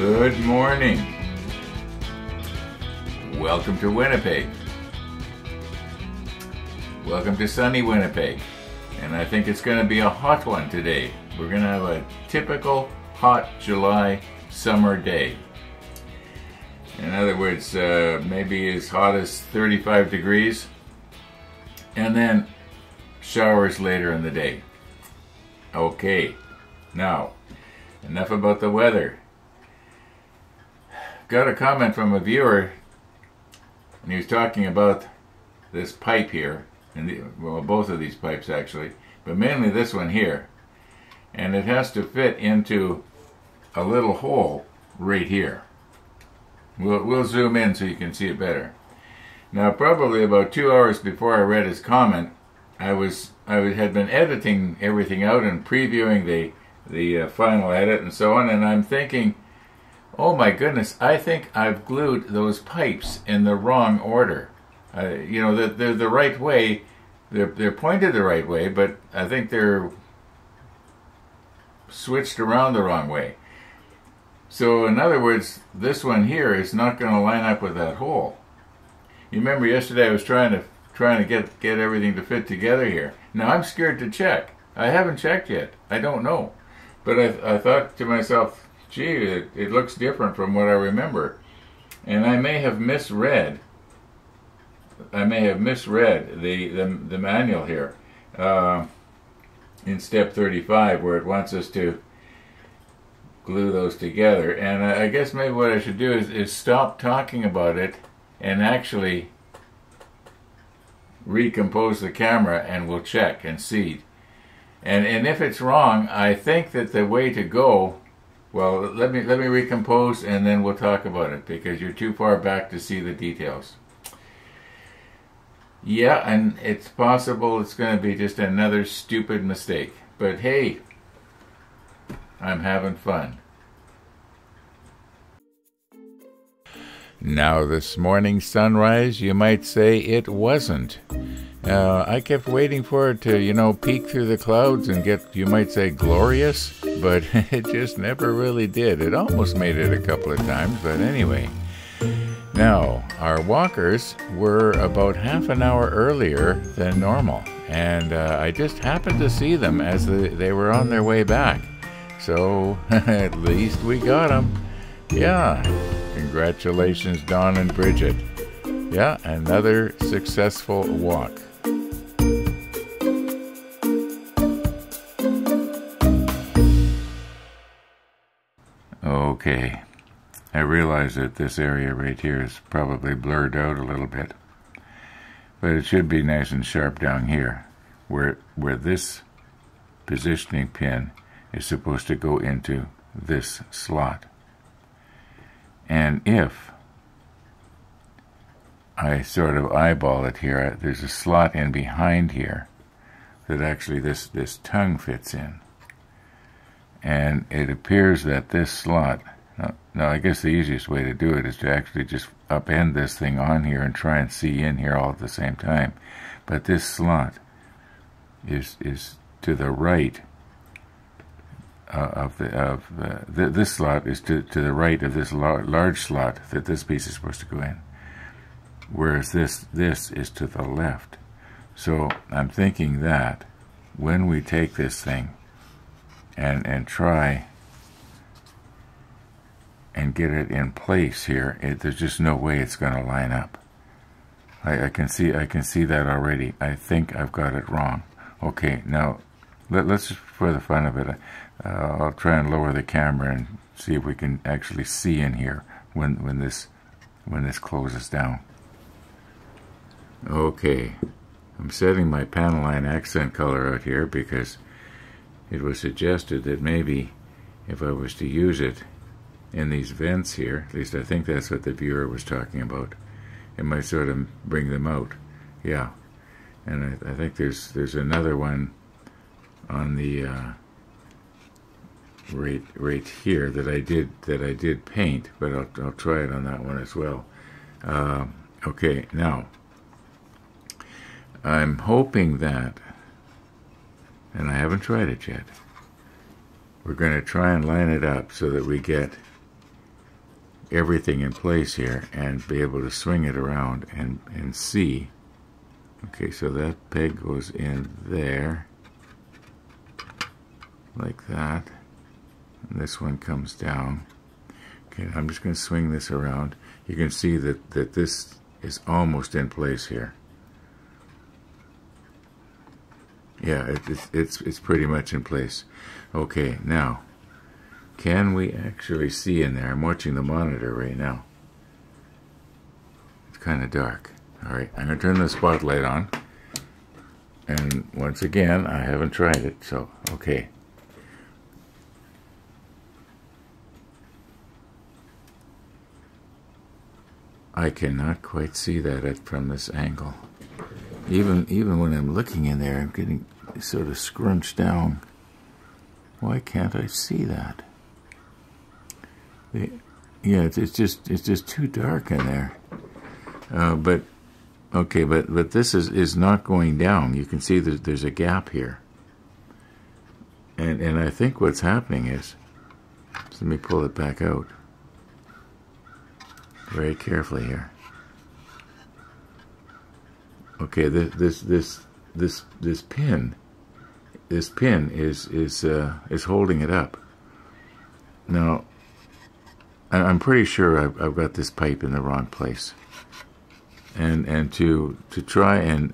Good morning. Welcome to Winnipeg. Welcome to sunny Winnipeg. And I think it's going to be a hot one today. We're going to have a typical hot July summer day. In other words, maybe as hot as 35 degrees. And then showers later in the day. Okay, now, enough about the weather. Got a comment from a viewer, and he was talking about this pipe here, and well, both of these pipes actually, but mainly this one here, and it has to fit into a little hole right here. We'll zoom in so you can see it better. Now, probably about 2 hours before I read his comment, I had been editing everything out and previewing the final edit and so on, and I'm thinking, oh my goodness, I think I've glued those pipes in the wrong order. You know, they're the right way, they're pointed the right way, but I think they're switched around the wrong way. So in other words, this one here is not going to line up with that hole. You remember yesterday I was trying to get everything to fit together here. Now I'm scared to check. I haven't checked yet. I don't know. But I thought to myself, gee, it looks different from what I remember. And I may have misread the manual here in step 35, where it wants us to glue those together. And I guess maybe what I should do is stop talking about it and actually recompose the camera, and we'll check and see. And if it's wrong, I think that the way to go, well, let me recompose and then we'll talk about it, because you're too far back to see the details. Yeah, and it's possible it's going to be just another stupid mistake. But hey, I'm having fun. Now, this morning's sunrise, you might say it wasn't. I kept waiting for it to, you know, peek through the clouds and get, you might say, glorious, but it just never really did. It almost made it a couple of times, but anyway. Now, our walkers were about half an hour earlier than normal, and I just happened to see them as they were on their way back. So, at least we got them. Yeah, congratulations, Dawn and Bridget. Yeah, another successful walk. Okay, I realize that this area right here is probably blurred out a little bit, but it should be nice and sharp down here, where this positioning pin is supposed to go into this slot. And if I sort of eyeball it here, there's a slot in behind here that actually this tongue fits in. And it appears that this slot, now I guess the easiest way to do it is to actually just upend this thing on here and try and see in here all at the same time. But this slot is to the right this slot is to the right of this large slot that this piece is supposed to go in, whereas this is to the left. So I'm thinking that when we take this thing and try and get it in place here, there's just no way it's going to line up. I can see that already. I think I've got it wrong. Okay, now let's just, for the fun of it, I'll try and lower the camera and see if we can actually see in here when this closes down. Okay, I'm setting my panel line accent color out here because it was suggested that maybe if I was to use it in these vents here, at least I think that's what the viewer was talking about, it might sort of bring them out. Yeah, and I think there's another one on the right here that I did paint, but I'll try it on that one as well. Okay, now I'm hoping that, and I haven't tried it yet, we're going to try and line it up so that we get everything in place here and be able to swing it around and see. Okay, so that peg goes in there, like that. And this one comes down. Okay, I'm just going to swing this around. You can see that this is almost in place here. Yeah, it's pretty much in place. Okay, now, can we actually see in there? I'm watching the monitor right now. It's kind of dark. All right, I'm going to turn the spotlight on. And once again, I haven't tried it, so, okay. I cannot quite see that from this angle. Even when I'm looking in there, I'm getting sort of scrunched down. Why can't I see that? Yeah, it's just too dark in there. But okay, but this is not going down. You can see that there's a gap here. And I think what's happening is, so let me pull it back out very carefully here. Okay, this pin is holding it up. Now, I'm pretty sure I've got this pipe in the wrong place, and to try and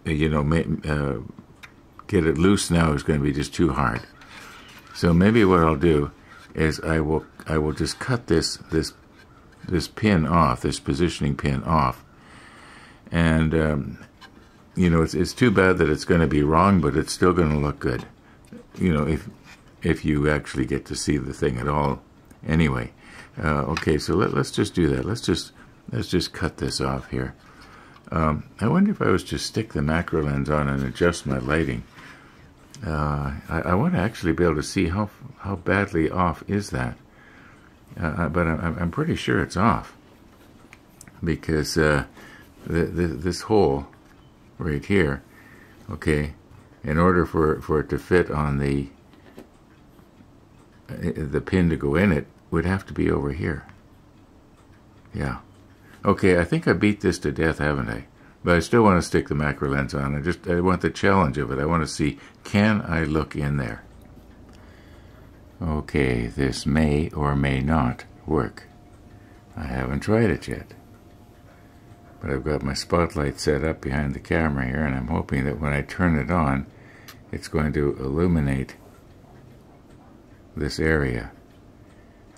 you know, get it loose now is going to be just too hard. So maybe what I'll do is I will just cut this pin off, this positioning pin off, and you know, it's too bad that it's going to be wrong, but it's still going to look good. You know, if you actually get to see the thing at all. Anyway, okay, so let's just do that. Let's just cut this off here. I wonder if I was to stick the macro lens on and adjust my lighting. I want to actually be able to see how badly off is that. But I'm pretty sure it's off, because this hole right here, okay, in order for it to fit on the pin to go in it, would have to be over here. Yeah. Okay, I think I beat this to death, haven't I? But I still want to stick the macro lens on. I want the challenge of it. I want to see, can I look in there? Okay, this may or may not work. I haven't tried it yet. But I've got my spotlight set up behind the camera here, and I'm hoping that when I turn it on, it's going to illuminate this area.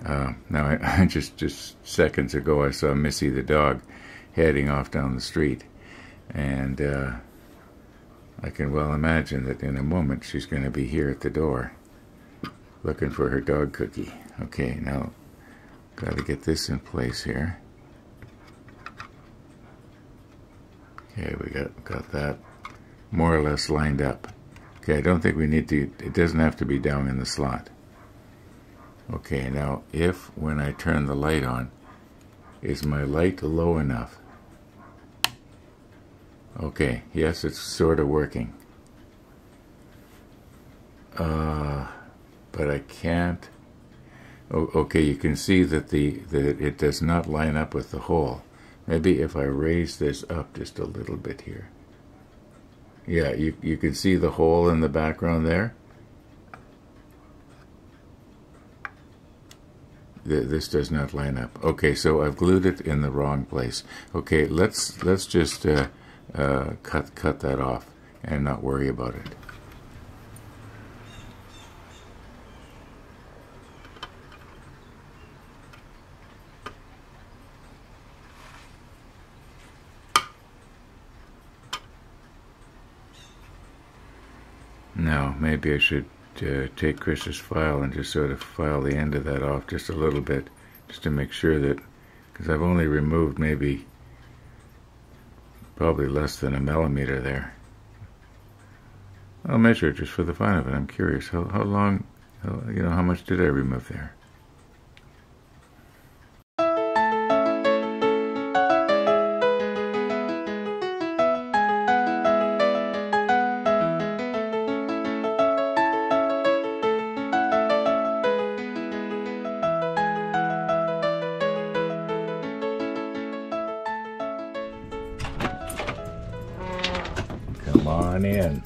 Now, I just seconds ago, I saw Missy the dog heading off down the street. And I can well imagine that in a moment she's going to be here at the door looking for her dog cookie. Okay, now got to get this in place here. Okay, we got that more or less lined up. Okay, I don't think we need to, it doesn't have to be down in the slot. Okay, now if when I turn the light on, is my light low enough? Okay, yes, it's sort of working. But I can't. Oh, okay, you can see that it does not line up with the hole. Maybe if I raise this up just a little bit here. Yeah, you can see the hole in the background there. This does not line up. Okay, so I've glued it in the wrong place. Okay, let's just cut that off and not worry about it. Now, maybe I should take Chris's file and just sort of file the end of that off just a little bit, just to make sure that, because I've only removed probably less than 1 millimeter there. I'll measure it just for the fun of it. I'm curious how long, you know, how much did I remove there? Come on in.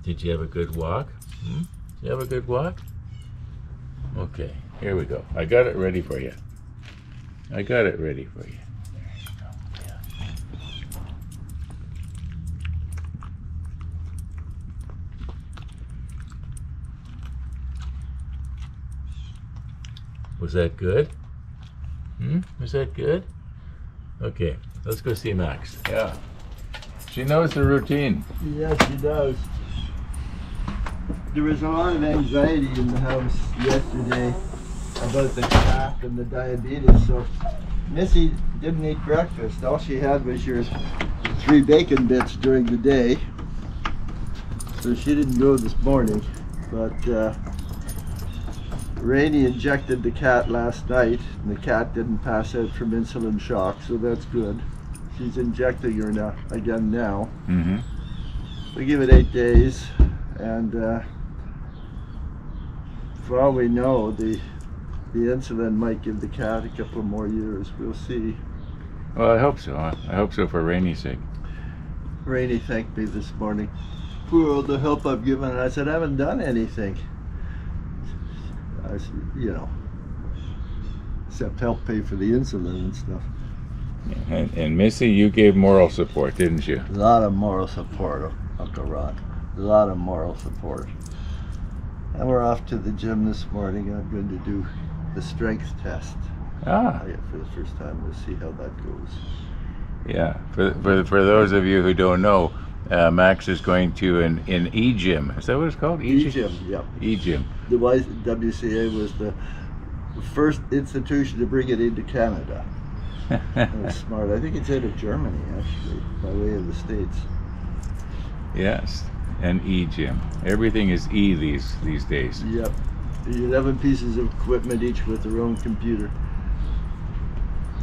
Did you have a good walk? Hmm? Did you have a good walk? Okay, here we go. I got it ready for you. I got it ready for you. There you go. Yeah. Was that good? Was that good? Okay, let's go see Max. Yeah. She knows the routine. Yes, she does. There was a lot of anxiety in the house yesterday about the cat and the diabetes, so Missy didn't eat breakfast. All she had was your 3 bacon bits during the day, so she didn't go this morning. But Rainey injected the cat last night, and the cat didn't pass out from insulin shock, so that's good. She's injecting her now again now. We give it 8 days, and for all we know, the insulin might give the cat a couple more years. We'll see. Well, I hope so. I hope so for Rainey's sake. Rainey thanked me this morning for all the help I've given, and I said I haven't done anything. I said, you know, except help pay for the insulin and stuff. And Missy, you gave moral support, didn't you? A lot of moral support, Uncle Ron. A lot of moral support. And we're off to the gym this morning. I'm going to do the strength test. Ah. For the first time. We'll see how that goes. Yeah. For those of you who don't know, Max is going to an e-gym. Is that what it's called? E-gym, yeah. E-gym. The YWCA was the first institution to bring it into Canada. That's smart. I think it's out of Germany, actually, by way of the States. Yes, an e-gym. Everything is E these days. Yep. 11 pieces of equipment, each with their own computer.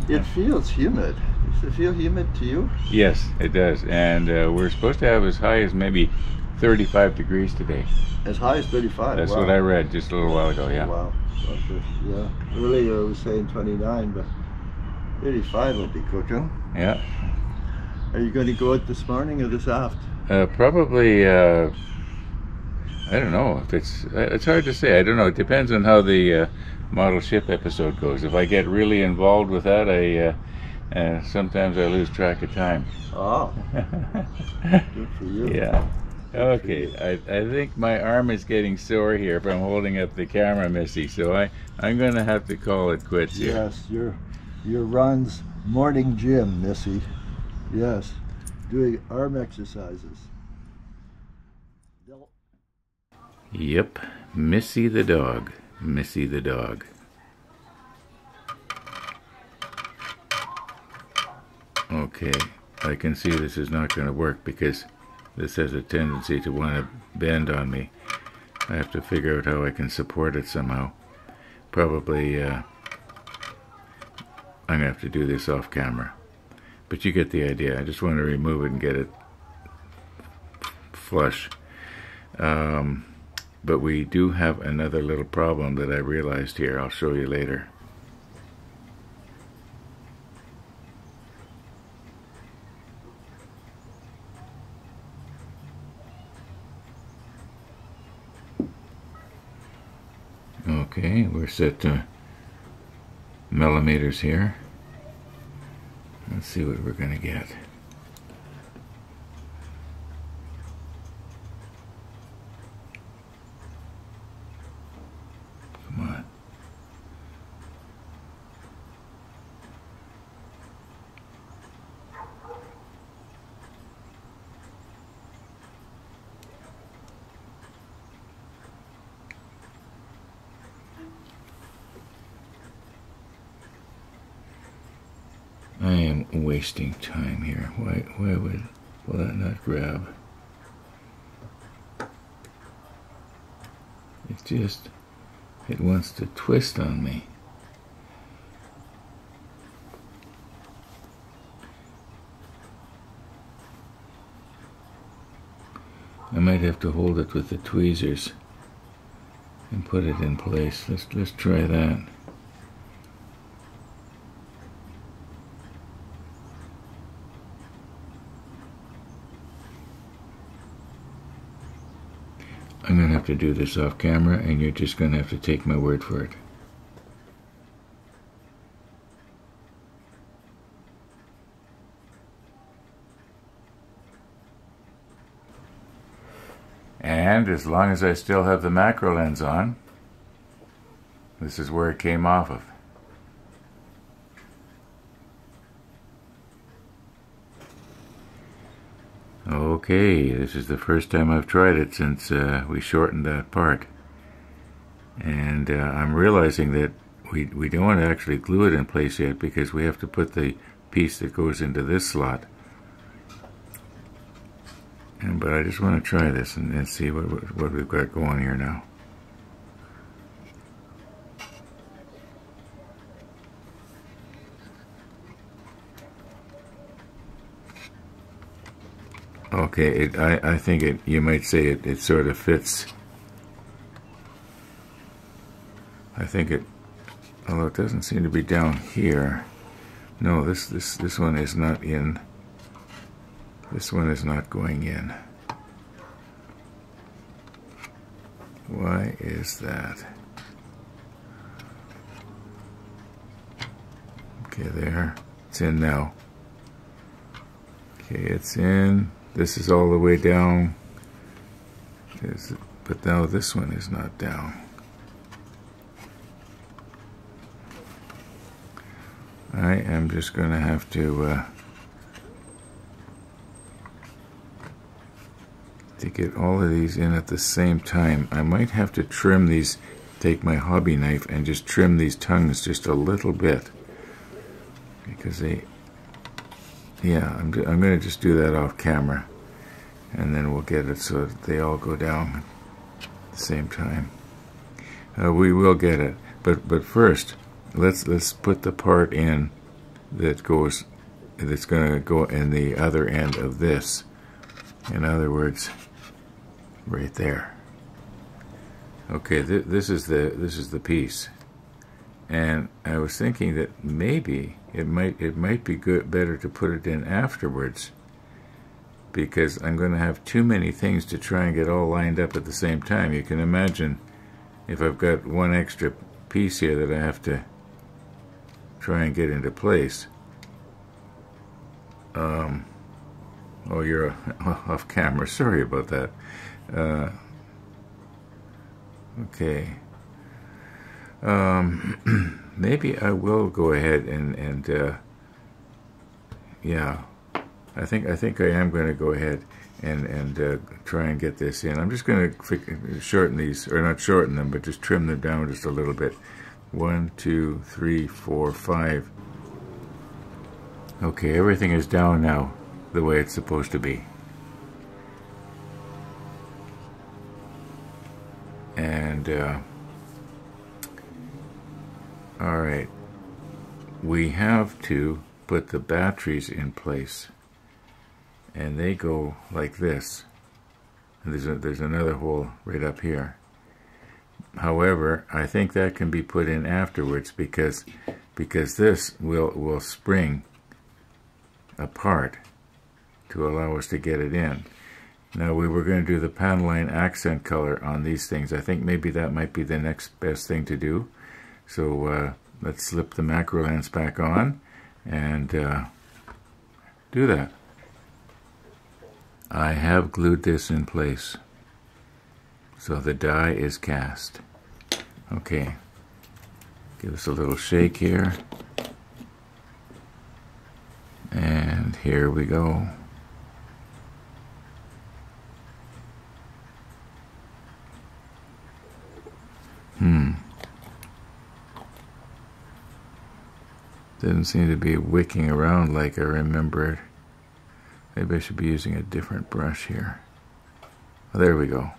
It feels humid. Does it feel humid to you? Yes, it does. And we're supposed to have as high as maybe 35 degrees today. As high as 35? That's wow. What I read just a little while ago, yeah. Wow. Yeah. Earlier I was saying 29, but 35 will be cooking. Yeah. Are you going to go out this morning or this afternoon? Probably, I don't know. It's hard to say. I don't know. It depends on how the model ship episode goes. If I get really involved with that, sometimes I lose track of time. Oh. Good for you. Yeah. Okay. I think my arm is getting sore here from holding up the camera, Missy. So I'm going to have to call it quits here. Yes, your Ron's morning gym, Missy. Yes. Doing arm exercises. Yep, Missy the dog. Missy the dog. Okay, I can see this is not going to work because this has a tendency to want to bend on me. I have to figure out how I can support it somehow. Probably I'm going to have to do this off camera. But you get the idea. I just want to remove it and get it flush. But we do have another little problem that I realized here. I'll show you later. Okay, we're set to millimeters here. Let's see what we're going to get. Come on. I am wasting time here. Why will that not grab? It wants to twist on me. I might have to hold it with the tweezers and put it in place. Let's try that. have to do this off camera, and you're just going to have to take my word for it. And as long as I still have the macro lens on, this is where it came off of. Okay, this is the first time I've tried it since we shortened that part. And I'm realizing that we don't want to actually glue it in place yet because we have to put the piece that goes into this slot. But I just want to try this and see what we've got going here now. Okay, I think you might say it sort of fits. I think although it doesn't seem to be down here. No, this one is not in. This one is not going in. Why is that? Okay, there. It's in now. Okay, it's in. This is all the way down. But now this one is not down. I am just going to have to get all of these in at the same time. I might have to trim these, take my hobby knife and just trim these tongues just a little bit. Because I'm going to just do that off camera. And then we'll get it so that they all go down at the same time. We will get it. But first, let's put the part in that's going to go in the other end of this. In other words, right there. Okay, this is the piece, and I was thinking that maybe it might be better to put it in afterwards, because I'm going to have too many things to try and get all lined up at the same time. You can imagine if I've got one extra piece here that I have to try and get into place. Oh, you're off camera. Sorry about that. Okay. Maybe I will go ahead and yeah. I think I am going to go ahead and try and get this in. I'm just going to shorten these, or not shorten them, but just trim them down just a little bit. 1, 2, 3, 4, 5. Okay, everything is down now the way it's supposed to be. And all right, we have to put the batteries in place, and they go like this. And there's another hole right up here. However, I think that can be put in afterwards because this will spring apart to allow us to get it in. Now, we were going to do the panel line accent color on these things. I think maybe that might be the next best thing to do. So let's slip the macro lens back on and do that. I have glued this in place, so the die is cast. Okay, give us a little shake here, and here we go. Doesn't seem to be wicking around like I remembered. Maybe I should be using a different brush here. Oh, there we go.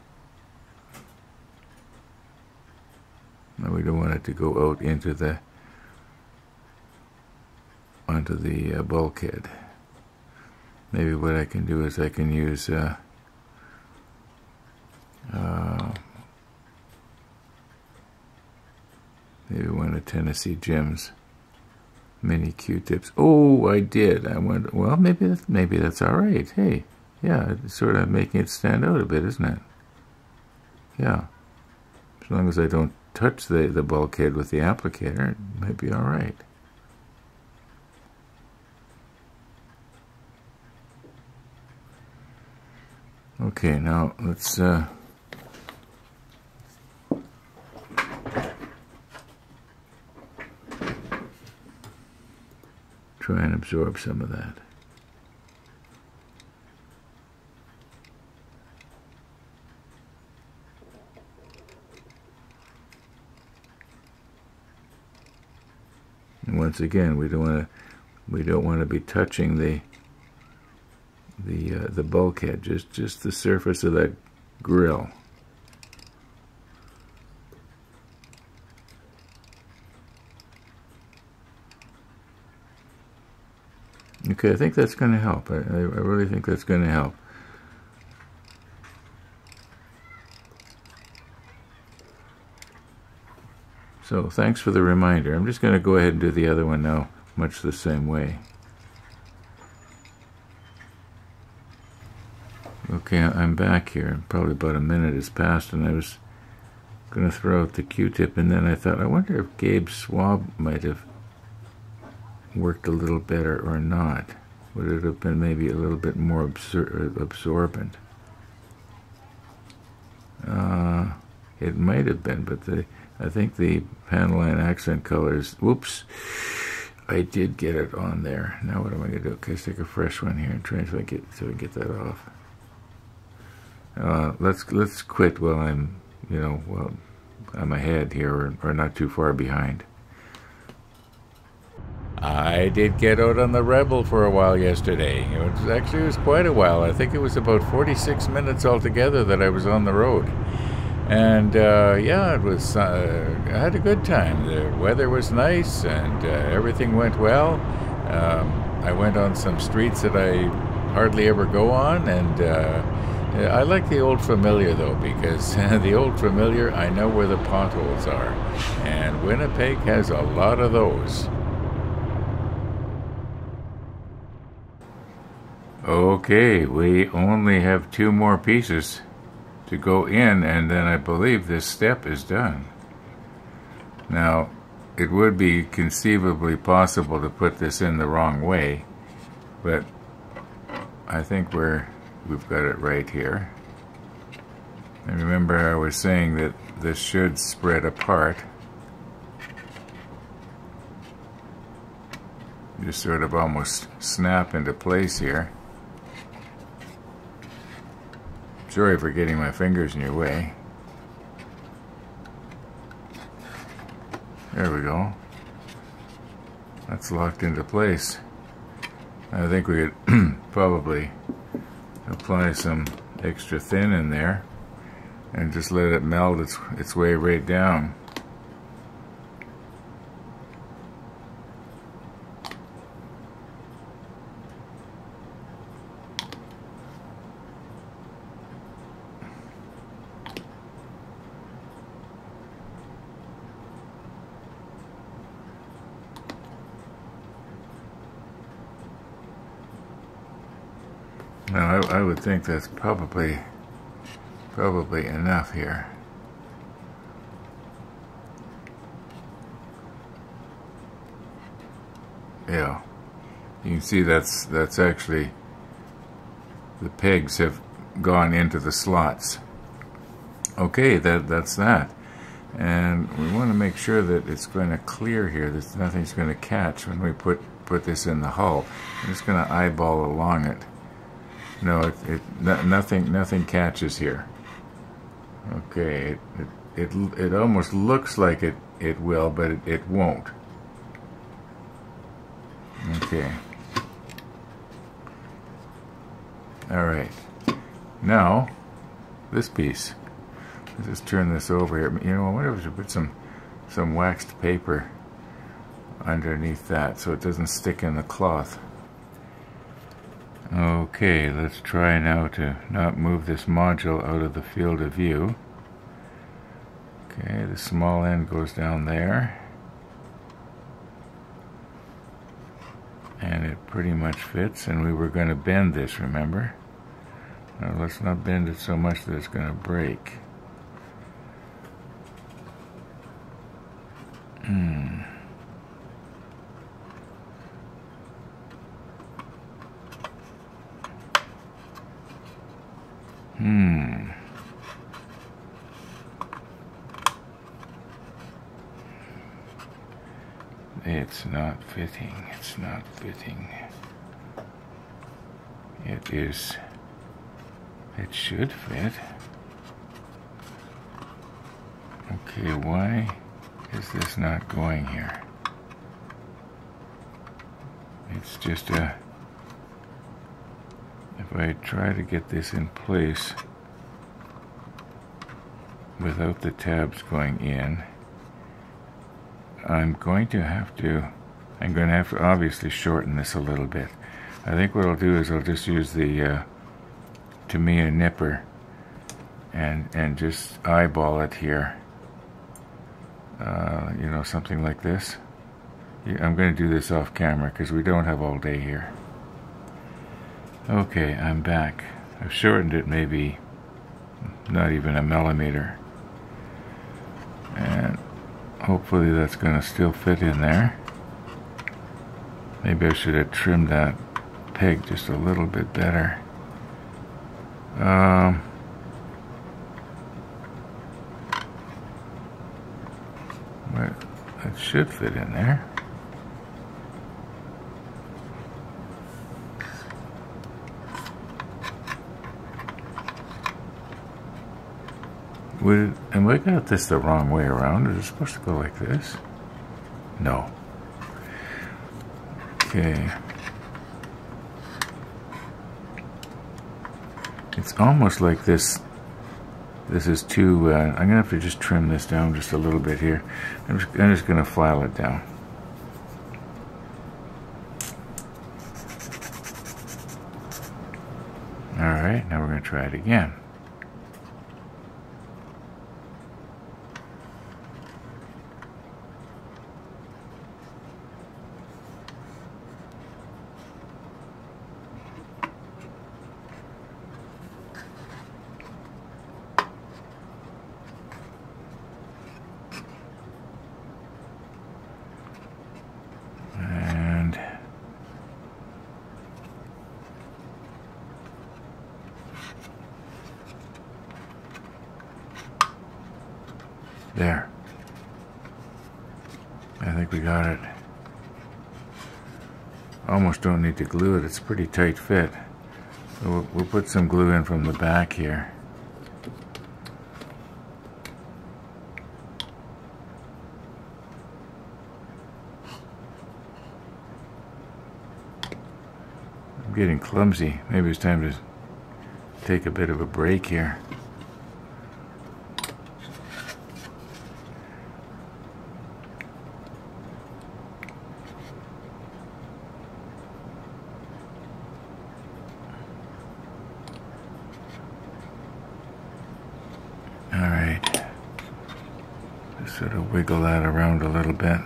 Now we don't want it to go out into onto the bulkhead. Maybe what I can do is I can use maybe one of Tennessee Jim's mini Q-tips. Oh, I did. I went. Well, maybe that's all right. Hey, yeah, it's sort of making it stand out a bit, isn't it? yeah, as long as I don't touch the bulkhead with the applicator, it might be all right. Okay, now let's try and absorb some of that. And once again, we don't want to be touching the bulkhead, just the surface of that grill. Okay, I think that's going to help. I really think that's going to help. So thanks for the reminder. I'm just going to go ahead and do the other one now, much the same way. Okay, I'm back here. Probably about a minute has passed, and I was going to throw out the Q-tip, and then I thought, I wonder if Gabe's swab might have worked a little better or not. Would it have been maybe a little bit more absorbent? It might have been, but I think the panel line accent colors, whoops, I did get it on there. Now what am I going to do? Okay, let's take a fresh one here and try to get that off. Let's quit while I'm, I'm ahead here or not too far behind. I did get out on the Rebel for a while yesterday. It was quite a while. I think it was about 46 minutes altogether that I was on the road. And yeah, it was. I had a good time. The weather was nice, and everything went well. I went on some streets that I hardly ever go on, and I like the Old Familiar though, because the Old Familiar, I know where the potholes are, and Winnipeg has a lot of those. Okay, we only have 2 more pieces to go in, and then I believe this step is done. Now, it would be conceivably possible to put this in the wrong way, but I think we've got it right here. And remember, I was saying that this should spread apart. Just sort of almost snap into place here. Sorry for getting my fingers in your way. There we go. That's locked into place. I think we could probably apply some extra thin in there and just let it meld its way right down. Now, I would think that's probably enough here. Yeah, you can see that's actually, the pegs have gone into the slots. Okay, that's that. And we want to make sure that it's going to clear here, that nothing's going to catch when we put this in the hull. I'm just going to eyeball along it. No, nothing catches here. Okay, it almost looks like it will, but it won't. Okay. All right. Now, this piece. Let's just turn this over here. You know, I wonder if we should put some waxed paper underneath that so it doesn't stick in the cloth. Okay, let's try now to not move this module out of the field of view. Okay, the small end goes down there. And it pretty much fits, and we were going to bend this, remember? Now let's not bend it so much that it's going to break. It's not fitting. It's not fitting. It is. It should fit. Okay, why is this not going here? It's just a... If I try to get this in place without the tabs going in, I'm going to have to obviously shorten this a little bit. I think what I'll do is I'll just use the Tamiya nipper and just eyeball it here. You know, something like this. I'm going to do this off camera because we don't have all day here. Okay, I'm back. I've shortened it maybe not even a millimeter. And hopefully that's going to still fit in there. Maybe I should have trimmed that peg just a little bit better. But it should fit in there. Am I got this the wrong way around? Is it supposed to go like this? No. Okay. It's almost like this. This is too. I'm gonna have to just trim this down just a little bit here. I'm just gonna file it down. All right. Now we're gonna try it again. There. I think we got it. Almost don't need to glue it. It's a pretty tight fit. So we'll put some glue in from the back here. I'm getting clumsy. Maybe it's time to take a bit of a break here. Alright, just sort of wiggle that around a little bit.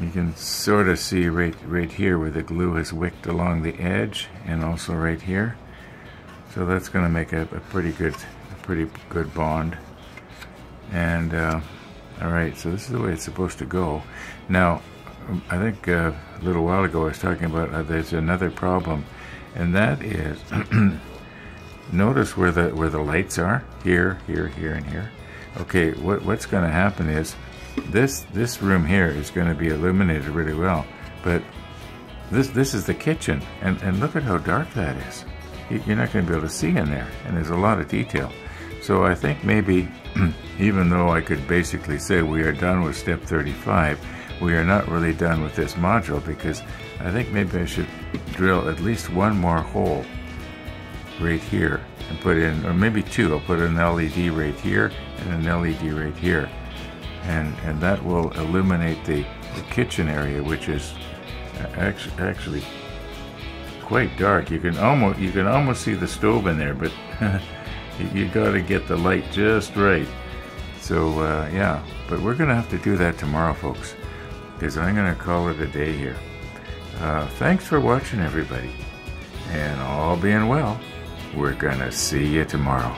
You can sort of see right here where the glue has wicked along the edge, and also right here. So that's going to make a pretty good bond. And alright, so this is the way it's supposed to go. Now, I think a little while ago I was talking about there's another problem, and that is notice where the lights are here, here, here, and here. Okay, what's going to happen is this room here is going to be illuminated really well, but this is the kitchen, and look at how dark that is. You're not going to be able to see in there, and there's a lot of detail. So I think maybe even though I could basically say we are done with step 35, we are not really done with this module, because I think maybe I should drill at least one more hole right here and put in, or maybe two. I'll put an LED right here and an LED right here, and that will illuminate the kitchen area, which is actually quite dark. You can almost see the stove in there, but you got to get the light just right. So yeah, but we're gonna have to do that tomorrow, folks, because I'm going to call it a day here. Thanks for watching, everybody. And all being well, we're gonna see you tomorrow.